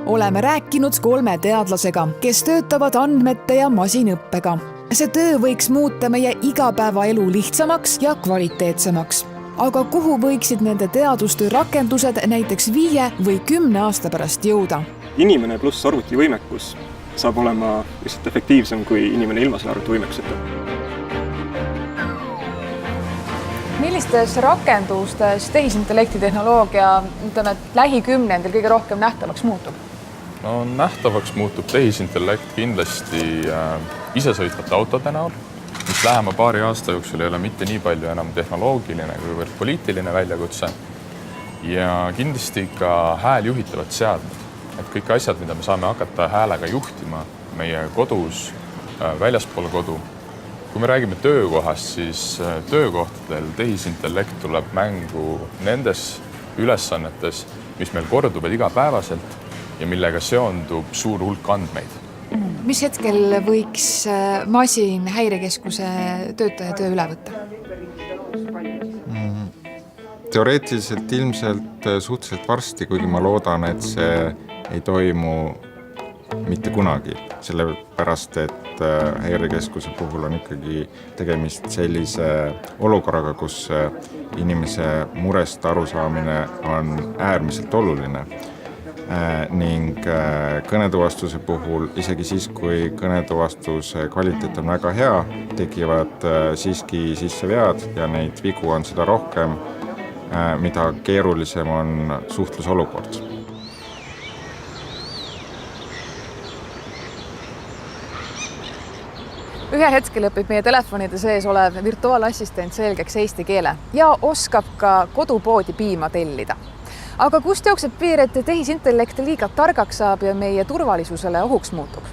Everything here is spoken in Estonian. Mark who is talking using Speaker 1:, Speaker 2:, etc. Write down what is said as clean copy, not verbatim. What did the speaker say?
Speaker 1: Oleme rääkinud 3 teadlasega, kes töötavad andmete ja masinõppega. See töö võiks muuta meie igapäevaelu lihtsamaks ja kvaliteetsemaks. Aga kuhu võiksid nende teadustöö rakendused näiteks 5 või 10 aasta pärast jõuda?
Speaker 2: Inimene pluss arvutivõimekus saab olema lihtsalt efektiivsem kui inimene ilma selle arvutivõimekuseta.
Speaker 3: Millistes rakendustes tehisintellekti tehnoloogia lähikümnendil kõige rohkem nähtavaks muutub?
Speaker 4: No, nähtavaks muutub tehisintellekt kindlasti isesõitvate autode näol, mis lähema paari aasta jooksul ei ole mitte nii palju enam tehnoloogiline kui poliitiline väljakutse. Ja kindlasti ka hääljuhitavad seadmed. Et kõik asjad, mida me saame hakata häälega juhtima meie kodus, väljaspool kodu. Kui me räägime töökohast, siis töökohtadel tehisintellekt tuleb mängu nendes ülesannetes, mis meil korduvad igapäevaselt ja millega seondub suur hulk andmeid.
Speaker 3: Mis hetkel võiks masin häirekeskuse töötaja töö üle võtta?
Speaker 5: Teoreetiliselt ilmselt suhteliselt varsti, kuigi ma loodan, et see ei toimu mitte kunagi, sellepärast, et häirekeskuse puhul on ikkagi tegemist sellise olukorraga, kus inimese murest arusaamine on äärmiselt oluline. Ning kõnetuvastuse puhul, isegi siis, kui kõnetuvastuse kvaliteet on väga hea, tekivad siiski sisse vead ja neid vigu on seda rohkem, mida keerulisem on suhtlusolukord.
Speaker 3: Ühel hetkel õpib meie telefonide sees olev virtuaalassistent selgeks eesti keele ja oskab ka kodupoodi piima tellida. Aga kust jookseb piir, et tehisintellekt liiga targaks saab ja meie turvalisusele ohuks muutub?